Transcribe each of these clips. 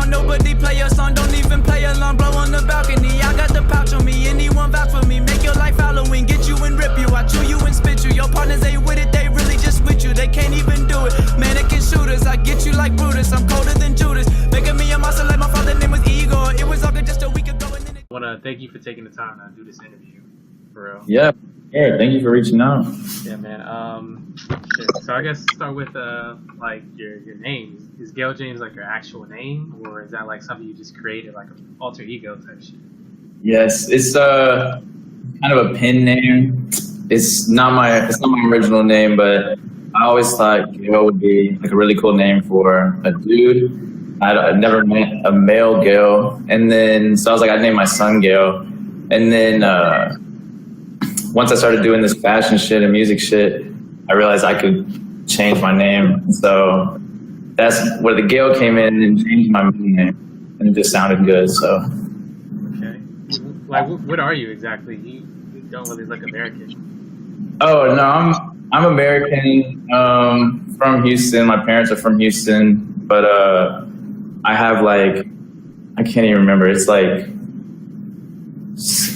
wrong, nobody play your song, don't even play along, blow on the balcony. I got the pouch on me, anyone vouch for me, make your life Halloween, get you and rip you, I chew you and spit you. Your partners ain't with it, they really just with you, they can't even do it. Mannequin shooters, I get you like Brutus, I'm colder than Judas, making me a monster like my father's name was Igor. It was all good just a week ago. And then I want to thank you for taking the time to do this interview, for real. Yeah, thank you for reaching out. Yeah, man. Shit. So I guess start with like your name. Is Gale James like your actual name, or is that like something you just created, like an alter ego type shit? Yes, it's kind of a pen name. It's not my original name, but I always thought Gale would be like a really cool name for a dude. I'd never met a male Gale, and then so I was like, I'd name my son Gale, and then once I started doing this fashion shit and music shit, I realized I could change my name. So that's where the Gale came in and changed my middle name, and it just sounded good. So. Okay. Like, what are you exactly? You don't really look American. Oh no, I'm American. From Houston. My parents are from Houston, but I have like, I can't even remember. It's like,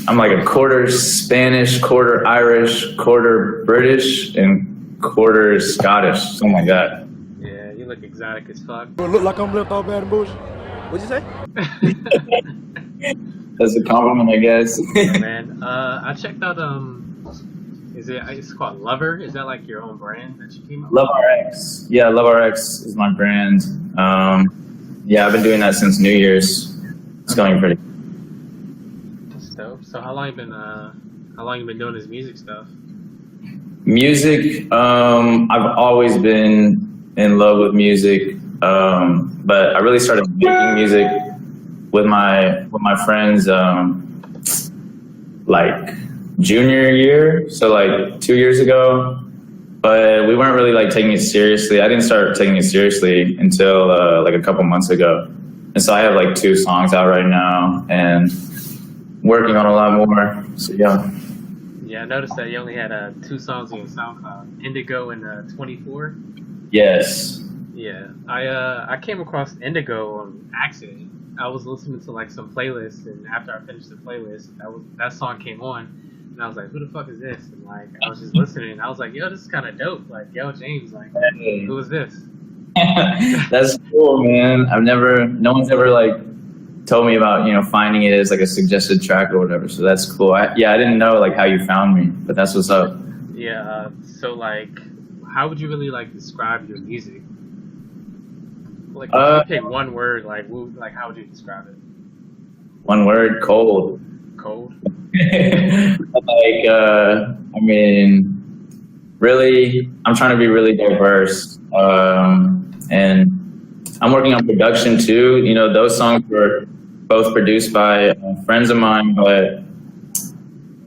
I'm like a quarter Spanish, quarter Irish, quarter British, and quarter Scottish, something like that. Yeah, you look exotic as fuck. Look like I'm left out bad and bullshit. What'd you say? That's a compliment, I guess. Yeah, man. I checked out, it's called Lover? Is that like your own brand that you came up with? Love RX. Yeah, Love RX is my brand. Yeah, I've been doing that since New Year's. It's going pretty. That's dope. So how long you been doing this music stuff? Music, I've always been in love with music, but I really started making music with my friends like junior year, so like 2 years ago. But we weren't really like taking it seriously. I didn't start taking it seriously until like a couple months ago. And so I have like 2 songs out right now and working on a lot more. So yeah. Yeah, I noticed that you only had 2 songs on your SoundCloud, Indigo and 24. Yes. Yeah, I came across Indigo on accident. I was listening to like some playlists, and after I finished the playlist, that song came on. And I was like, who the fuck is this? And like, I was just listening, and I was like, yo, this is kind of dope. Like, Gale James, like, who is this? That's cool, man. No one's ever like told me about, finding it as like a suggested track or whatever. So that's cool. I didn't know like how you found me, but that's what's up. Yeah. So like, how would you really like describe your music? Like, if you pick one word, like how would you describe it? One word, cold. Cold? Like, I mean, really, I'm trying to be really diverse. And I'm working on production too. Those songs were both produced by friends of mine, but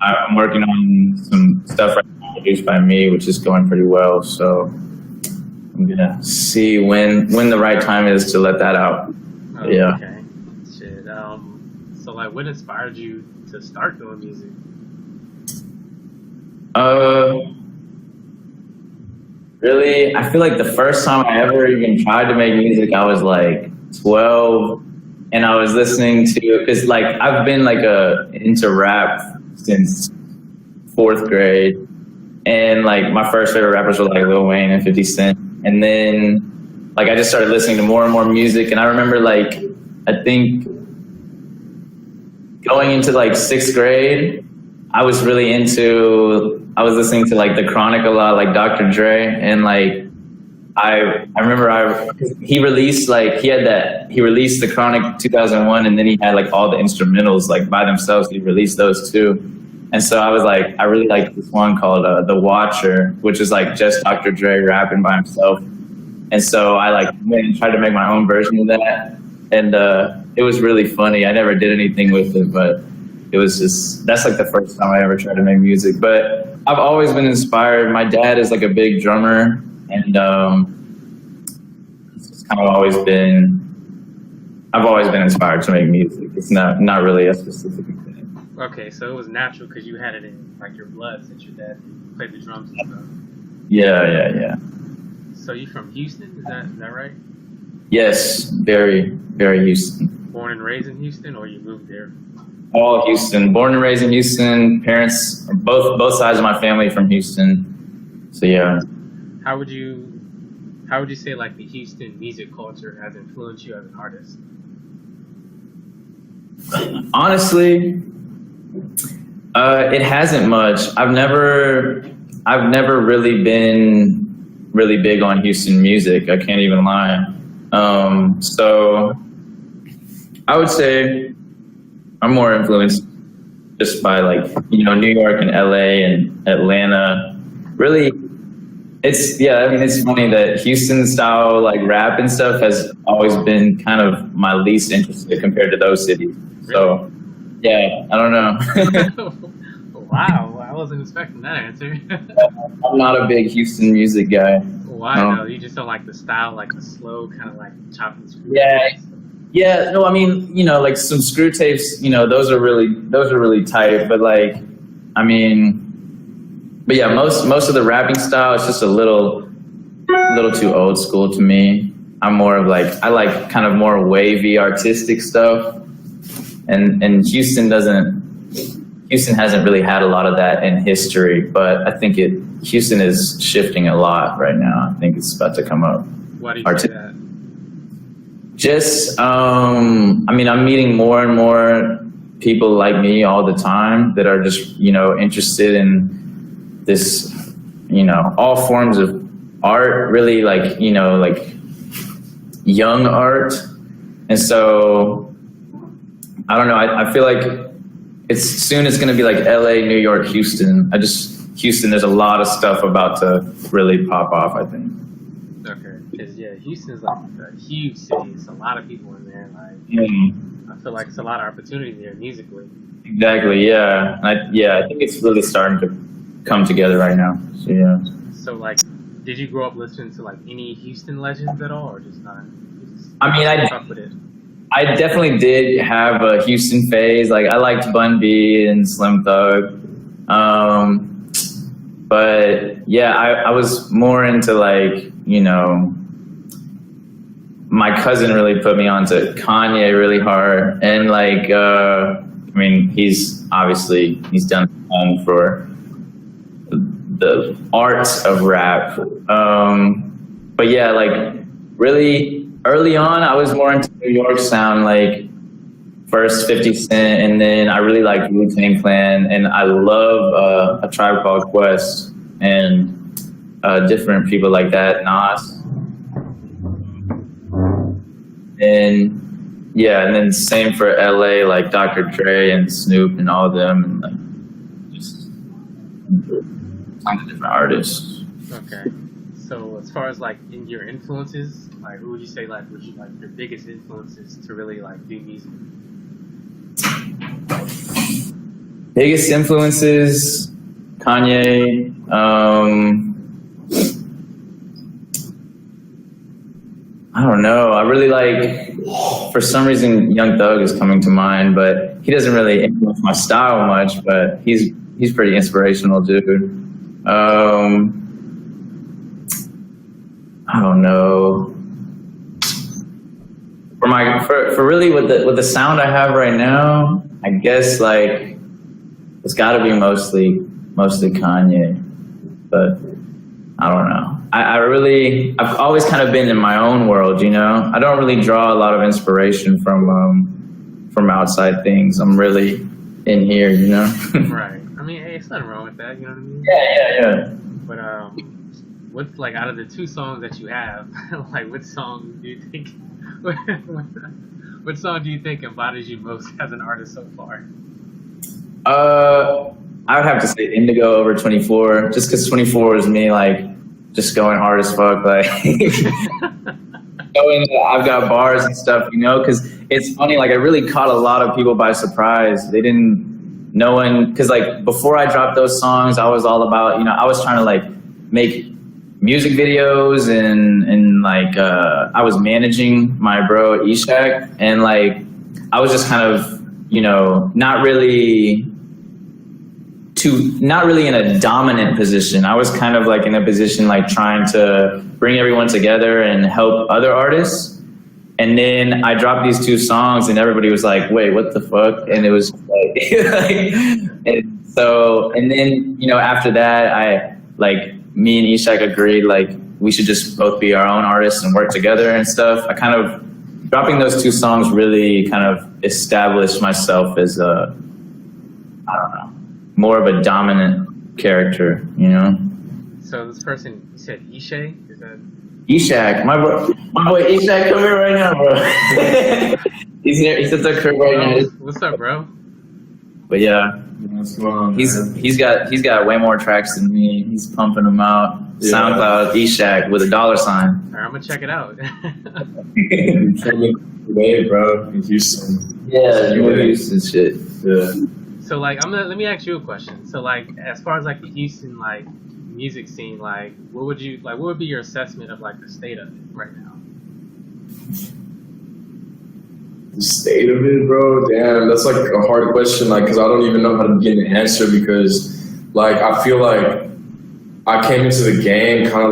I'm working on some stuff right now produced by me, which is going pretty well. So I'm gonna see when the right time is to let that out. Oh, yeah. Okay. Shit. So like, what inspired you to start doing music? Really, I feel like the first time I ever even tried to make music, I was like 12, and I was listening to, because like I've been like into rap since 4th grade, and like my first favorite rappers were like Lil Wayne and 50 Cent, and then like I just started listening to more and more music, and I remember like I think going into like 6th grade, I was listening to like The Chronic a lot, like Dr. Dre, and like I remember he released The Chronic 2001, and then he had like all the instrumentals like by themselves. He released those too, and so I was like, I really liked this one called The Watcher, which is like just Dr. Dre rapping by himself, and so I like went and tried to make my own version of that, and it was really funny. I never did anything with it, but it was just, that's like the first time I ever tried to make music. But I've always been inspired. My dad is like a big drummer, and it's just kind of I've always been inspired to make music. It's not really a specific thing. Okay, so it was natural because you had it in like your blood since your dad played the drums and stuff. Yeah. So you from Houston? Is that right? Yes, very, very Houston. Born and raised in Houston, or you moved there? All Houston. Born and raised in Houston. Parents, both sides of my family from Houston. So yeah. How would you say like the Houston music culture has influenced you as an artist? Honestly, it hasn't much. I've never really been really big on Houston music. I can't even lie. So I would say I'm more influenced just by like, you know, New York and LA and Atlanta. Really, it's funny that Houston style like rap and stuff has always been kind of my least interested compared to those cities. So yeah, I don't know. Wow, I wasn't expecting that answer. I'm not a big Houston music guy. Why no? You just don't like the style, like the slow kind of like chopping screw. Yeah, no, I mean, you know, like some screw tapes, you know, those are really tight, but like, I mean, but yeah, most of the rapping style is just a little too old school to me. I'm more of like, I like kind of more wavy artistic stuff, and Houston hasn't really had a lot of that in history, but I think Houston is shifting a lot right now. I think it's about to come up. Why do you say that? Just, I mean, I'm meeting more and more people like me all the time that are just, you know, interested in this, you know, all forms of art, really like, you know, like young art. And so, I don't know, I feel like it's going to be like LA, New York, Houston. Houston, there's a lot of stuff about to really pop off, I think. Okay, because yeah, Houston's like a huge city. It's a lot of people in there. Like, I feel like it's a lot of opportunity there musically. Exactly. Yeah. I think it's really starting to come together right now. So yeah. So like, did you grow up listening to like any Houston legends at all, or just not? I mean, I definitely did have a Houston phase. Like I liked Bun B and Slim Thug. But yeah, I was more into like, you know, my cousin really put me onto Kanye really hard. And like, I mean, he's done a ton for the arts of rap. But yeah, like really early on, I was more into New York sound, like first 50 Cent, and then I really liked Wu-Tang Clan, and I love A Tribe Called Quest and different people like that, Nas. And yeah, and then same for LA, like Dr. Dre and Snoop and all of them, and like just tons of different artists. Okay. So as far as like in your influences, like who would you say like your biggest influences to really like do music? Biggest influences, Kanye. I don't know. I really like, for some reason, Young Thug is coming to mind, but he doesn't really influence my style much. But he's pretty inspirational, dude. I don't know. For really with the sound I have right now, I guess like it's got to be mostly Kanye, but I don't know. I've always kind of been in my own world, you know. I don't really draw a lot of inspiration from outside things. I'm really in here, you know. Right. I mean, hey, it's nothing wrong with that. You know what I mean? Yeah. But what's like out of the two songs that you have, like what song do you think? What song do you think embodies you most as an artist so far? I would have to say Indigo over 24, just because 24 is me like just going hard as fuck, like I've got bars and stuff, you know, because it's funny, like I really caught a lot of people by surprise. No one, because like before I dropped those songs, I was all about, you know, I was trying to like make music videos and like I was managing my bro Ishak, and like I was just kind of, you know, not really in a dominant position. I was kind of like in a position like trying to bring everyone together and help other artists. And then I dropped these 2 songs, and everybody was like, "Wait, what the fuck?" And it was and then after that, me and Ishak agreed we should just both be our own artists and work together and stuff. I kind of dropping those 2 songs really kind of established myself as more of a dominant character, So this person, you said Ishay? Is that? Ishak, my boy Ishak, come here right now, bro. He's here. He's at the crib right now. What's up, bro? But yeah, what's going on? He's got way more tracks than me. He's pumping them out. Yeah. SoundCloud Ishak with a $. All right, I'm gonna check it out. Way, bro, in Houston. Yeah, Houston shit. Yeah. So let me ask you a question. So as far as the Houston music scene, what would be your assessment of the state of it right now? The state of it, bro? Damn, that's a hard question, because I don't even know how to begin to answer, because I feel like I came into the game kind of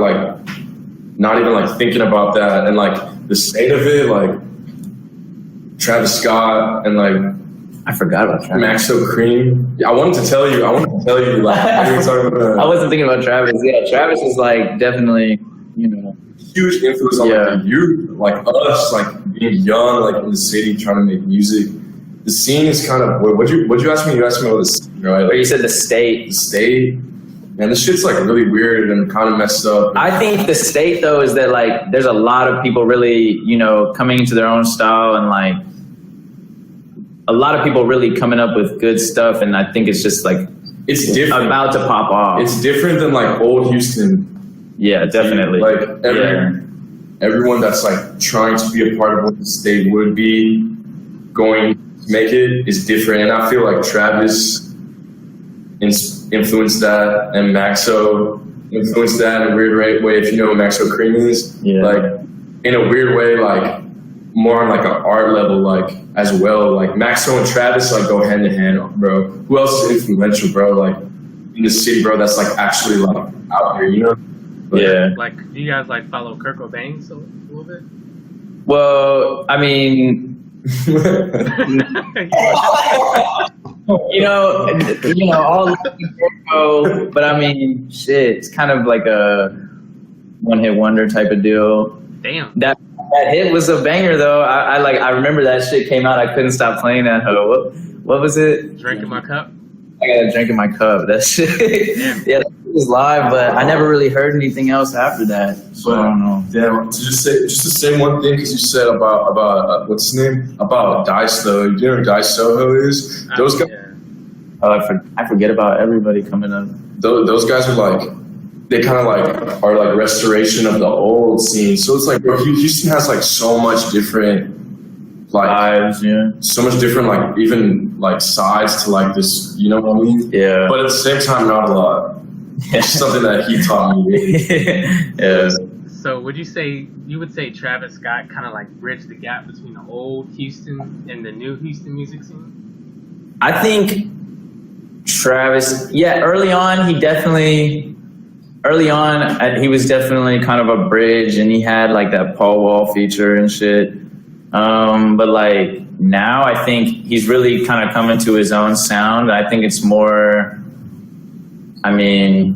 not even thinking about that, and the state of it, Travis Scott and I forgot about Travis. Maxo Cream. I wanted to tell you. I were talking about I wasn't thinking about Travis. Yeah, Travis is definitely, huge influence on the youth, us, being young, in the city trying to make music. The scene is kind of. What'd you ask me? You asked me about the scene, right? You said the state. The state. Man, this shit's really weird and kind of messed up. I think the state though is that there's a lot of people really, coming into their own style, and a lot of people really coming up with good stuff, and I think it's just it's different. About to pop off. It's different than old Houston. Yeah, definitely. Everyone that's trying to be a part of what the state would be going to make it is different, and I feel Travis influenced that, and Maxo influenced that in a weird way. If you know what Maxo Cream is, in a weird way, more on an art level, as well. Maxo and Travis go hand in hand, bro. Who else is influential, bro? In the city, bro. That's actually out here, But, yeah. Do you guys follow Kurt Cobain a little bit? Well, I mean. all Kurt, but I mean, shit, it's kind of a one-hit wonder type of deal. Damn. That hit was a banger though. I remember that shit came out. I couldn't stop playing that. What was it? Drinking My Cup. I got a drink in my cup. That shit. Yeah, that was live, but I never really heard anything else after that. So I don't know. Damn, to just to say one thing, because you said about what's his name? About Dice though. You know who Dice Soho is? Those guys. Yeah. Oh, I forget about everybody coming up. Those guys are they kind of are restoration of the old scene. So it's bro, Houston has so much different vibes, yeah. So much different even sides to this, you know what I mean? Yeah. But at the same time, not a lot. It's something that he taught me. Yeah. So would you say Travis Scott kind of bridged the gap between the old Houston and the new Houston music scene? I think Travis, early on, he was definitely kind of a bridge, and he had that Paul Wall feature and shit. But now I think he's really kind of coming to his own sound. I think it's more, I mean,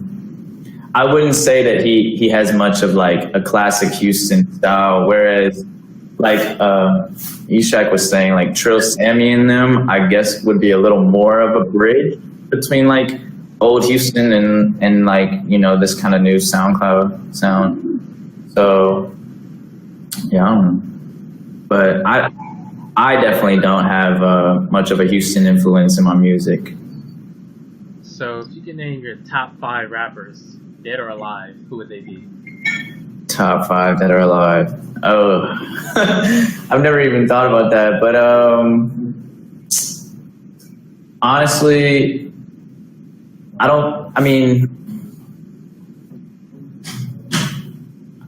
I wouldn't say that he has much of a classic Houston style, whereas Ishak was saying Trill Sammy and them, I guess would be a little more of a bridge between old Houston and this kind of new SoundCloud sound. So yeah, I don't know. But I definitely don't have much of a Houston influence in my music. So if you could name your top 5 rappers, dead or alive, who would they be? Top 5 that are alive. Oh, I've never even thought about that. But honestly, I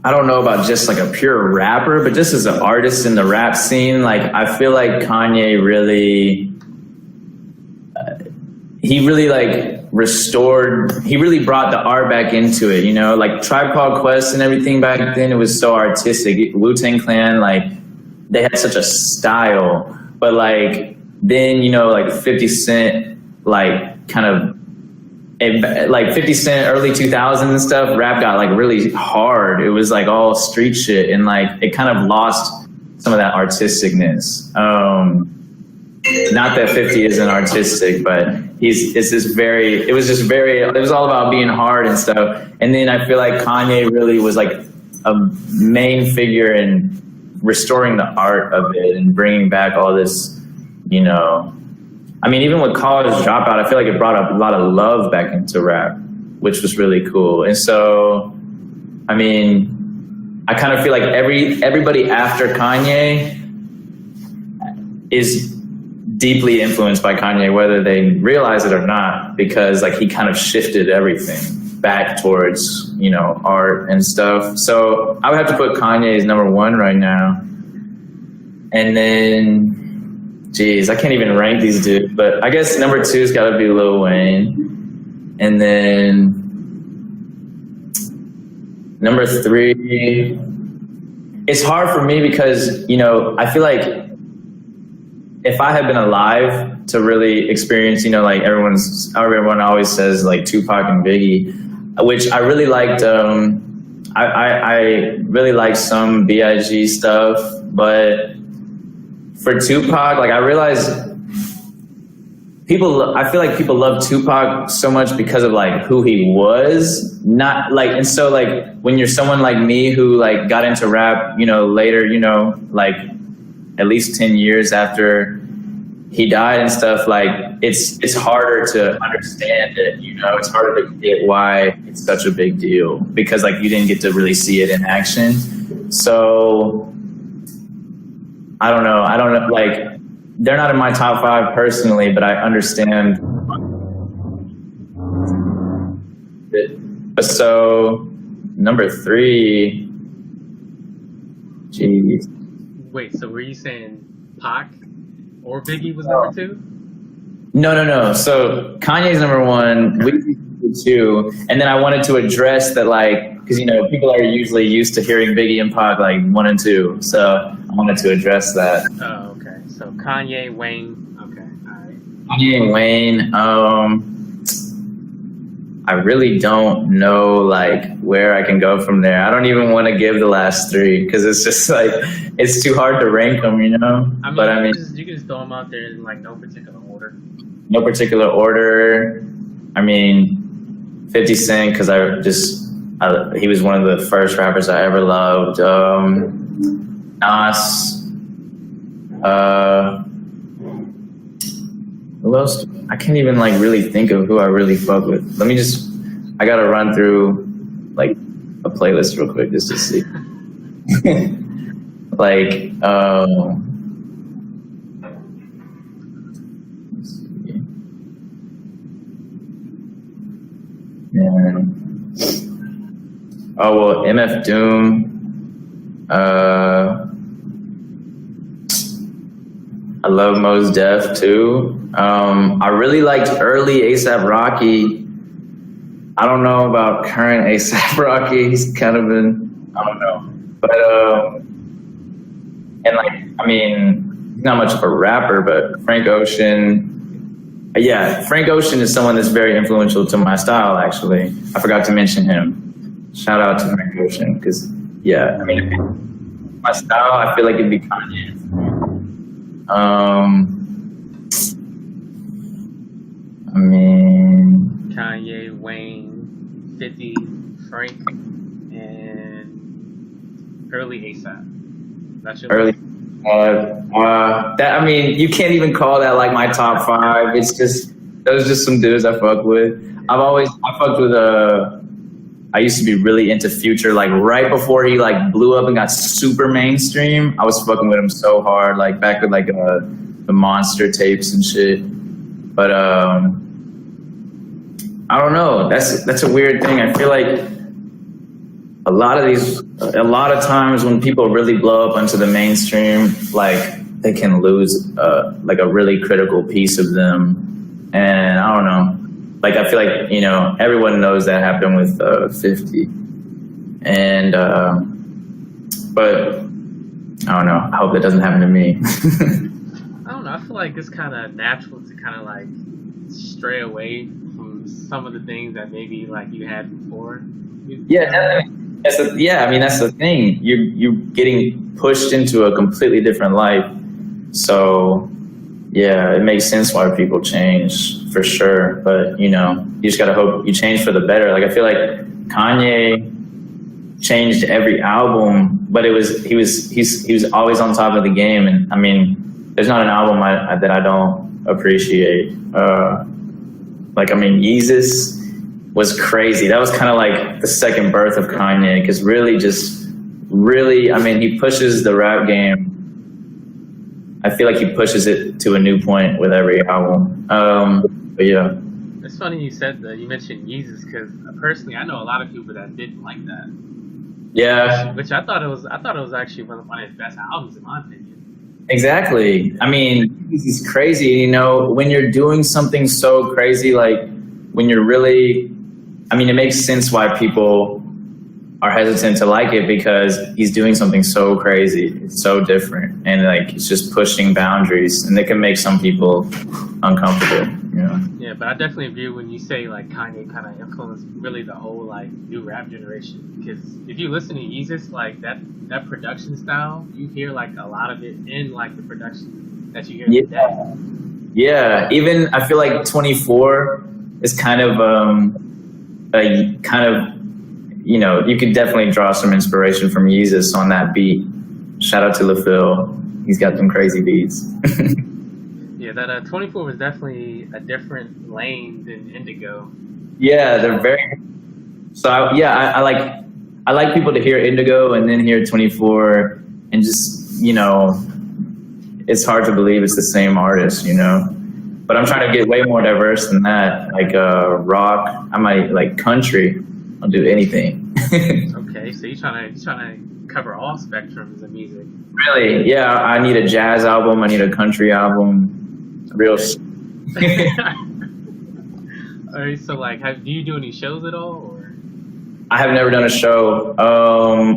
don't know about just a pure rapper, but just as an artist in the rap scene, I feel Kanye really, he really he really brought the art back into it, Tribe Called Quest and everything back then, it was so artistic. Wu-Tang Clan, they had such a style, but like then, you know, like 50 Cent, like kind of like 50 Cent early 2000s and stuff, rap got like really hard. It was like all street shit, and like it kind of lost some of that artisticness. Not that 50 isn't artistic, but it was all about being hard and stuff. And then I feel like Kanye really was like a main figure in restoring the art of it and bringing back all this, you know, I mean, even with College Dropout, I feel like it brought up a lot of love back into rap, which was really cool. And so, I mean, I kind of feel like everybody after Kanye is deeply influenced by Kanye, whether they realize it or not, because like he kind of shifted everything back towards, you know, art and stuff. So I would have to put Kanye as number one right now. And then, geez, I can't even rank these dudes, but I guess number two's got to be Lil Wayne. And then number three, it's hard for me because, you know, I feel like if I had been alive to really experience, you know, like everyone always says like Tupac and Biggie, which I really liked. I really liked some B.I.G. stuff, but for Tupac, like I realized I feel like people love Tupac so much because of like who he was, not like, and so like when you're someone like me who like got into rap, you know, later, you know, like at least 10 years after he died and stuff, like it's harder to understand it, you know, it's harder to get why it's such a big deal because like you didn't get to really see it in action. So I don't know, like they're not in my top five personally, but I understand it. So number three, geez. Wait, so were you saying Pac or Biggie was number two? No. So Kanye's number one, Weezy's number two, and then I wanted to address that, like, because you know people are usually used to hearing Biggie and Pac like 1 and 2, so I wanted to address that. Oh, okay. So Kanye, Wayne. Okay, all right. Kanye and Wayne. I really don't know like where I can go from there. I don't even want to give the last three because it's just like it's too hard to rank them, you know. I mean, you can just throw them out there in like no particular order. No particular order. I mean, 50 Cent because he was one of the first rappers I ever loved. Nas. Who else? I can't even like really think of who I really fuck with. I gotta run through like a playlist real quick just to see. Like, let's see. And, oh well, MF Doom. I love Mos Def too. I really liked early A$AP Rocky. I don't know about current A$AP Rocky. He's kind of been, I don't know. But, and like, I mean, he's not much of a rapper, but Frank Ocean. Yeah, Frank Ocean is someone that's very influential to my style, actually. I forgot to mention him. Shout out to Frank Ocean, because, yeah, I mean, my style, I feel like it'd be Kanye. I mean, Kanye, Wayne, 50, Frank, and early A$AP. That's your early. That, I mean, you can't even call that like my top five. It's just those are just some dudes I fuck with. I fucked with I used to be really into Future, like right before he like blew up and got super mainstream. I was fucking with him so hard, like back with like the Monster tapes and shit. But I don't know. That's a weird thing. I feel like a lot of times when people really blow up onto the mainstream, like they can lose like a really critical piece of them. And I don't know. Like, I feel like, you know, everyone knows that happened with 50. And, but I don't know. I hope that doesn't happen to me. I don't know. I feel like it's kind of natural to kind of like stray away from some of the things that maybe like you had before. Yeah, definitely. That's the thing. You're getting pushed into a completely different life. So, yeah, it makes sense why people change for sure. But you just gotta hope you change for the better. Like I feel like Kanye changed every album, but he was always on top of the game. And I mean, there's not an album that I don't appreciate. Yeezus was crazy. That was kind of like the second birth of Kanye, because he pushes the rap game. I feel like he pushes it to a new point with every album. But yeah. It's funny you mentioned Yeezus, because personally I know a lot of people that didn't like that. Yeah. Which I thought it was actually one of his best albums in my opinion. Exactly. I mean, it's crazy, when you're doing something so crazy, like when you're really, it makes sense why people are hesitant to like it, because he's doing something so crazy. It's so different. And like, it's just pushing boundaries, and it can make some people uncomfortable, Yeah, but I definitely agree when you say like Kanye kind of influenced really the whole like new rap generation. Because if you listen to Yeezus, like that production style, you hear like a lot of it in like the production that you hear today. Yeah, even I feel like 24 is kind of you could definitely draw some inspiration from Yeezus on that beat. Shout out to LaPhil. He's got some crazy beats. Yeah, that 24 was definitely a different lane than Indigo. Yeah, they're very. So I like people to hear Indigo and then hear 24, and just it's hard to believe it's the same artist, But I'm trying to get way more diverse than that. Like rock, I might like country. I'll do anything. Okay, so you're trying to cover all spectrums of music. Really? Yeah, I need a jazz album. I need a country album. Real. All right, so like, do you do any shows at all? Or? I have never done a show.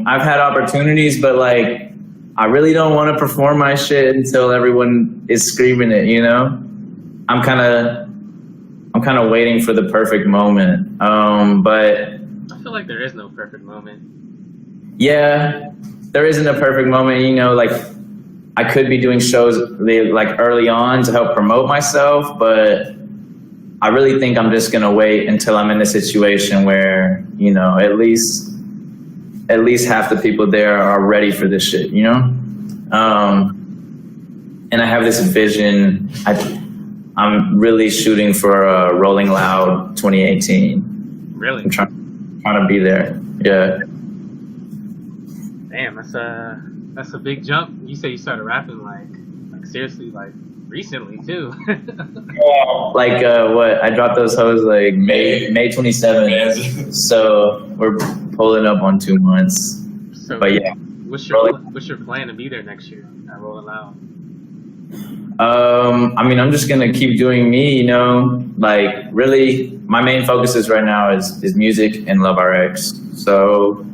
I've had opportunities, but like, I really don't want to perform my shit until everyone is screaming it. I'm kind of waiting for the perfect moment. But I feel like there is no perfect moment. Yeah, there isn't a perfect moment. Like I could be doing shows like early on to help promote myself, but I really think I'm just gonna wait until I'm in a situation where at least half the people there are ready for this shit. And I have this vision. I'm really shooting for Rolling Loud 2018. Really? I'm trying to be there. Yeah. Damn, that's a big jump. You say you started rapping like seriously like recently too. Like what? I dropped those hoes like May 27th. So we're pulling up on 2 months. So but yeah. What's your plan to be there next year at Rolling Loud? I'm just gonna keep doing me, like really my main focus right now is music and Love RX. So,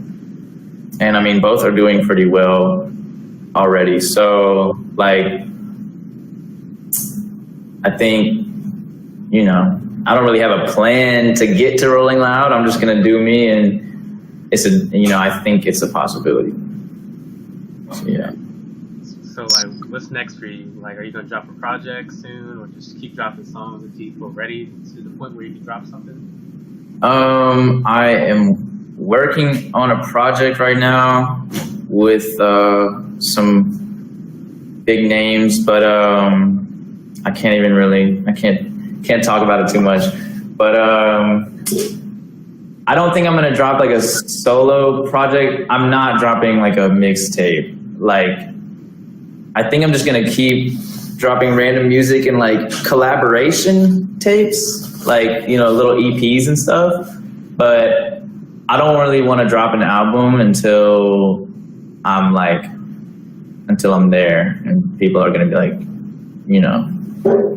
and both are doing pretty well already. So like, I think, I don't really have a plan to get to Rolling Loud. I'm just gonna do me, and I think it's a possibility. So, yeah. So like, what's next for you? Like, are you gonna drop a project soon, or just keep dropping songs until you feel ready to the point where you can drop something? I am working on a project right now with some big names, but I can't talk about it too much. But I don't think I'm gonna drop like a solo project. I'm not dropping like a mixtape. Like, I think I'm just gonna keep dropping random music and like collaboration tapes, like, little EPs and stuff. But I don't really want to drop an album until I'm there and people are gonna be like,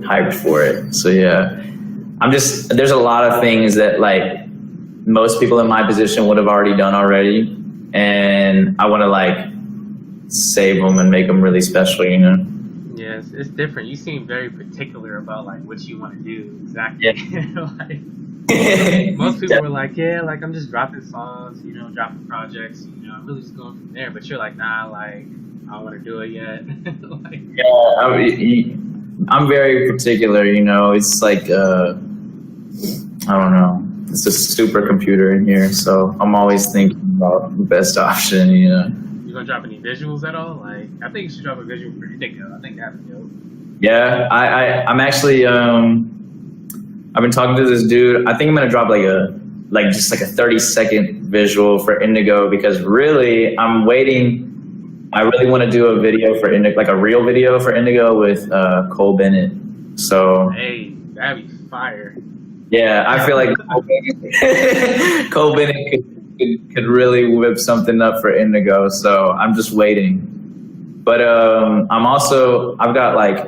hyped for it. So yeah, there's a lot of things that like most people in my position would have already done already, and I want to like save them and make them really special, you know? Yeah, it's different. You seem very particular about like what you want to do exactly. Yeah. Like, most people were like, yeah, like I'm just dropping songs, you know, dropping projects, you know, I'm really just going from there. But you're like, nah, like I don't want to do it yet. Like, I'm very particular, you know. It's like I don't know. It's a supercomputer in here, so I'm always thinking about the best option, you know. You gonna drop any visuals at all? Like, I think you should drop a visual for Indigo. I think that'd be dope. Yeah, I'm actually I've been talking to this dude. I think I'm gonna drop like just a 30-second visual for Indigo, because really I'm waiting. I really want to do a video for Indigo, like a real video for Indigo with Cole Bennett. So hey, that'd be fire. Yeah, I feel like Cole Bennett could really whip something up for Indigo. So I'm just waiting. But I've got like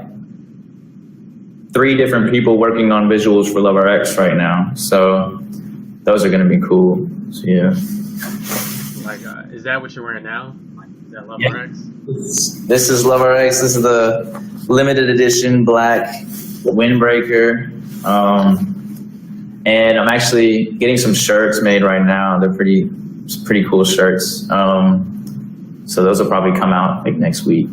3 different people working on visuals for Love RX right now. So those are gonna be cool. So yeah. Like, is that what you're wearing now? Like, is that Love RX? This is Love RX. This is the limited edition black windbreaker. And I'm actually getting some shirts made right now. They're pretty cool shirts. So those will probably come out like next week.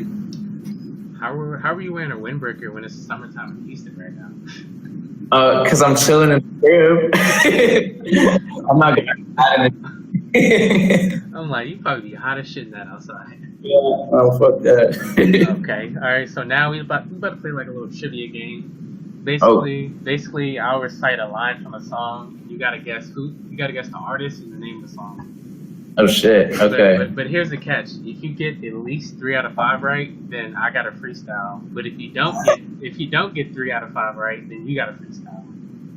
How are you wearing a windbreaker when it's summertime in Houston right now? Cause I'm chilling in the crib. I'm not gonna. I'm like, you probably be hot as shit in that outside. Yeah. Oh fuck that. Okay, all right. So now we about to play like a little trivia game. Basically, I'll recite a line from a song. You gotta guess the artist and the name of the song. Oh shit. Okay. But here's the catch: if you get at least 3 out of 5 right, then I got a freestyle. But if you don't get 3 out of 5 right, then you got a freestyle.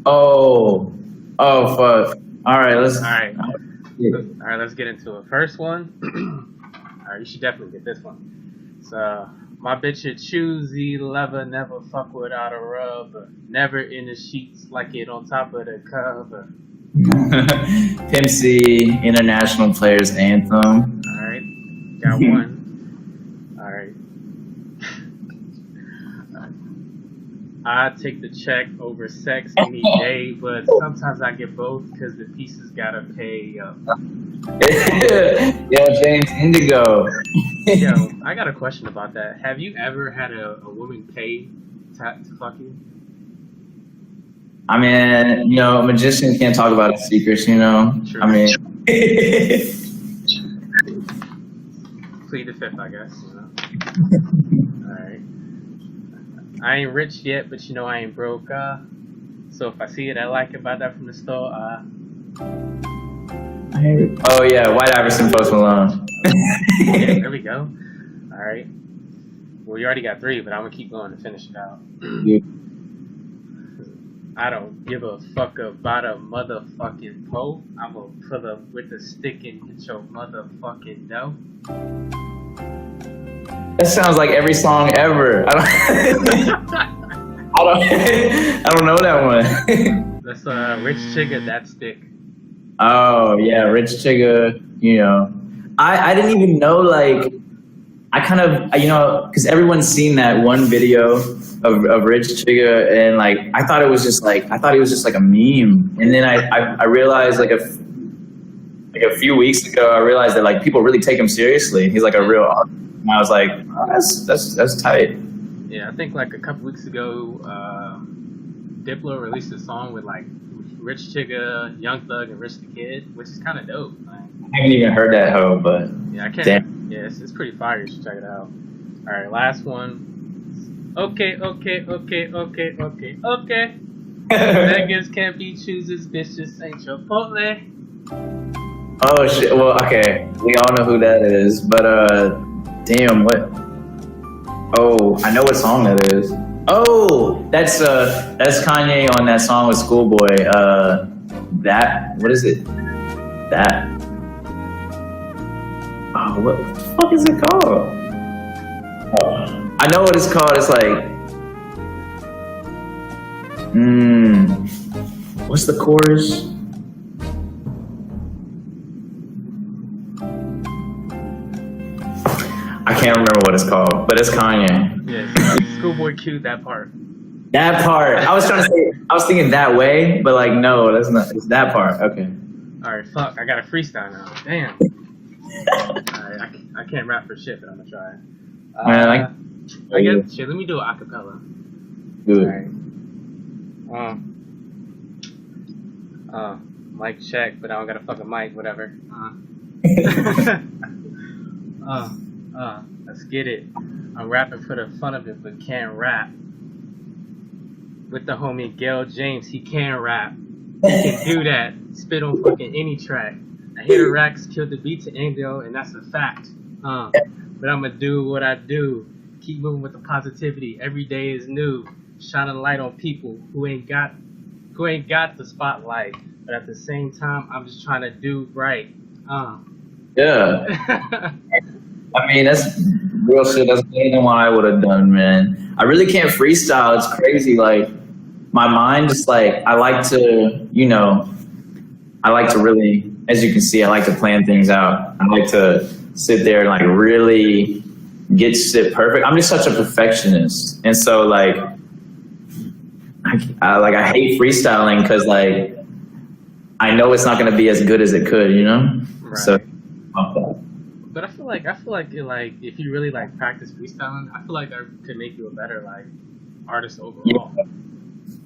Oh fuck. All right. Let's get into it. First one. All right, you should definitely get this one. So. My bitch a choosy lover, never fuck without a rubber. Never in the sheets like it on top of the cover. Pimp C, International Players Anthem. Alright, got one. Alright. I take the check over sex any day, but sometimes I get both because the pieces gotta pay up. Yo, James, Indigo. Yo, I got a question about that. Have you ever had a woman pay to fuck you? I mean, you know, a magician can't talk about his secrets, you know? True. I mean... Plead the fifth, I guess, you know? Alright. I ain't rich yet, but you know I ain't broke, so if I see it, I like it, buy that from the store, Oh yeah, White Iverson, Post Malone. Yeah, there we go. Alright. Well, you already got 3, but I'm gonna keep going to finish it out. I don't give a fuck about a motherfucking pole. I'm gonna pull up with a stick and hit your motherfucking dough. That sounds like every song ever. I don't know that one. That's Rich Chigga, That Stick. Oh yeah, Rich Chigga. You know, I didn't even know, like, I kind of, you know, because everyone's seen that one video of Rich Chigga, and like I thought it was just like a meme, and then I realized like a few weeks ago I realized that like people really take him seriously. He's like a real artist, and I was like, oh, that's tight. Yeah, I think like a couple weeks ago, Diplo released a song with like Rich Chigga, Young Thug, and Rich the Kid, which is kind of dope. Like, I haven't even heard that hoe, but yeah, I can't. Damn. Yeah, it's pretty fire. You should check it out. All right, last one. Okay. Beggars can't be choosers, bitches ain't Chipotle. Oh shit. Well, okay, we all know who that is, but damn, what? Oh, I know what song that is. Oh, that's Kanye on that song with Schoolboy. That, what is it? That. Oh, what the fuck is it called? Oh, I know what it's called. It's like, what's the chorus? I can't remember what it's called, but it's Kanye. Yeah, Schoolboy Q, that part. That part. I was thinking that way, but like, no, that's not. It's that part. Okay. All right, fuck. I got a freestyle now. Damn. Alright, I can't rap for shit, but I'm gonna try. Man, I guess shit. Let me do an acapella. Good. Alright. Mic check, but I don't got a fucking mic. Whatever. Let's get it. I'm rapping for the fun of it, but can't rap. With the homie Gale James, he can rap. He can do that. Spit on fucking any track. I hear the racks killed the beat to int'l, and that's a fact. But I'ma do what I do. Keep moving with the positivity. Every day is new. Shining light on people who ain't got the spotlight. But at the same time, I'm just trying to do right. Yeah. I mean, that's real shit. That's better than what I would have done, man. I really can't freestyle. It's crazy. Like, my mind just like, I like to really, as you can see, I like to plan things out. I like to sit there and like really get shit perfect. I'm just such a perfectionist. And so like, I hate freestyling because like, I know it's not going to be as good as it could, you know? Right. So, but I feel like if you really like practice freestyling, I feel like that could make you a better like artist overall.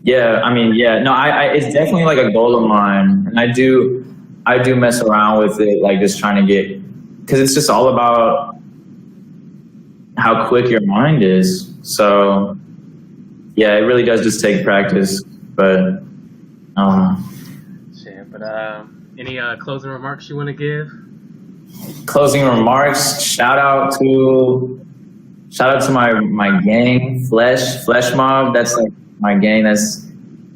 Yeah. I mean, yeah. No, I it's definitely like a goal of mine, and I do mess around with it, like just trying to get, because it's just all about how quick your mind is. So, yeah, it really does just take practice, but. Shit, but any closing remarks you want to give? Closing remarks. Shout out to my gang, Flesh Mob. That's like my gang. That's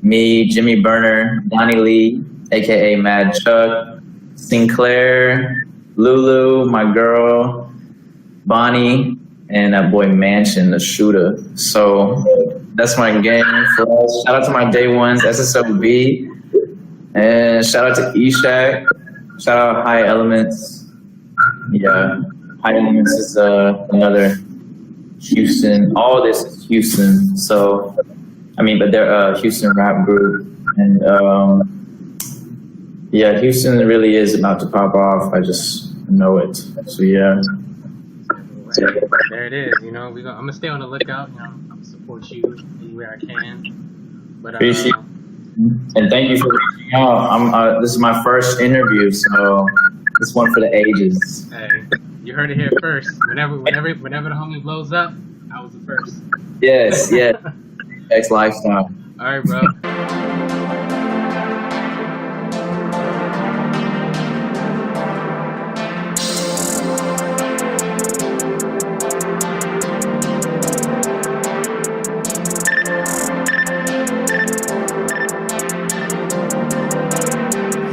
me, Jimmy Burner, Donnie Lee, aka Mad Chuck, Sinclair, Lulu, my girl, Bonnie, and that boy Mansion, the shooter. So that's my gang. Shout out to my day ones, SSOB, and shout out to Eshak. Shout out High Elements. Yeah, High Elements is another Houston. All this is Houston. So, I mean, but they're a Houston rap group, and yeah, Houston really is about to pop off. I just know it. So yeah. There it is. You know, I'm gonna stay on the lookout. You know, I'm gonna support you anywhere I can. But appreciate. And thank you for reaching out. This is my first interview, so this one for the ages. Hey, you heard it here first. Whenever the homie blows up, I was the first. Yes, yeah. X lifestyle. All right, bro.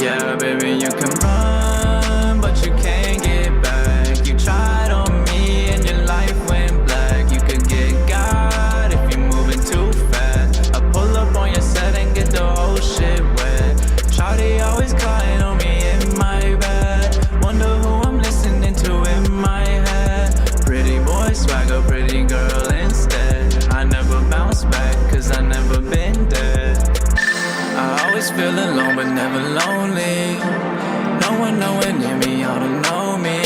Yeah, baby, you can run, but you can't get back. You tried on me and your life went black. You could get God if you're moving too fast. I pull up on your set and get the whole shit wet. Shawty always crying on me in my bed. Wonder who I'm listening to in my head. Pretty boy swagger, pretty girl instead. I never bounce back, cause I never been dead. I always feel alone but never lonely. No one nowhere near me, y'all don't know me.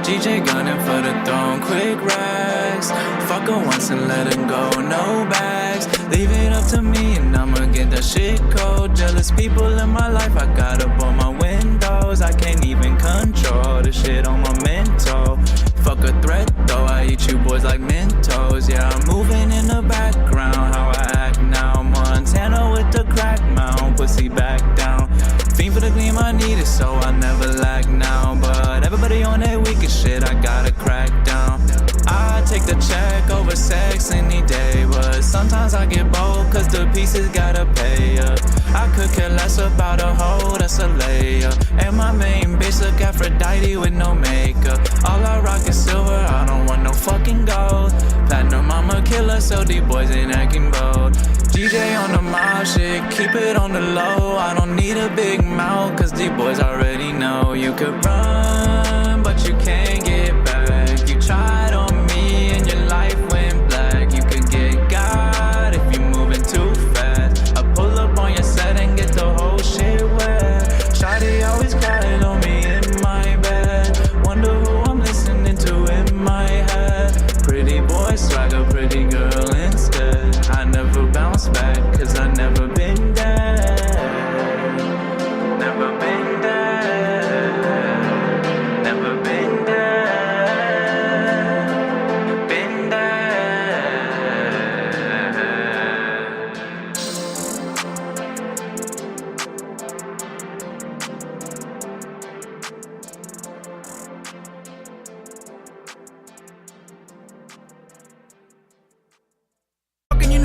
GJ gunning for the throne, quick rags. Fuck her once and let her go, no bags. Leave it up to me and I'ma get that shit cold. Jealous people in my life, I got up on my windows. I can't even control the shit on my mental. Fuck a threat though, I eat you boys like Mentos. Yeah, I'm moving in the background, how I act now. Montana with the crack mount, pussy back down. Fiend for the gleam, I need it, so I never lack now. But everybody on that weakest shit, I gotta crack down. I take the check over sex any day, but sometimes I get bold, cause the pieces gotta pay up. I could care less about a hoe, that's a layup. And my main bitch look Aphrodite with no makeup. All I rock is silver, I don't want no fucking gold. Platinum, I'm a killer, so these boys ain't acting bold. DJ on the mild shit, keep it on the low. I don't need a big mouth, cause these boys already know. You could run, but you can't get back. You tried on me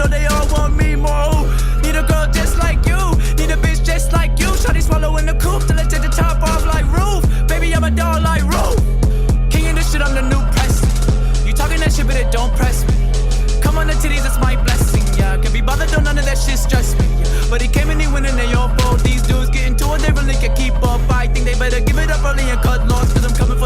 know they all want me more. Need a girl just like you, need a bitch just like you. Shawty swallowing the coupe till I take the top off like roof. Baby, I'm a dog like roof. King of this shit, I'm the new Presley. You talking that shit, but it don't press me. Come on the titties, it's my blessing, yeah. Can be bothered, don't none of that shit stress me, yeah. But he came and he went and they all fold. These dudes getting to it, they really can keep up. I think they better give it up early and cut loss, cause I'm coming for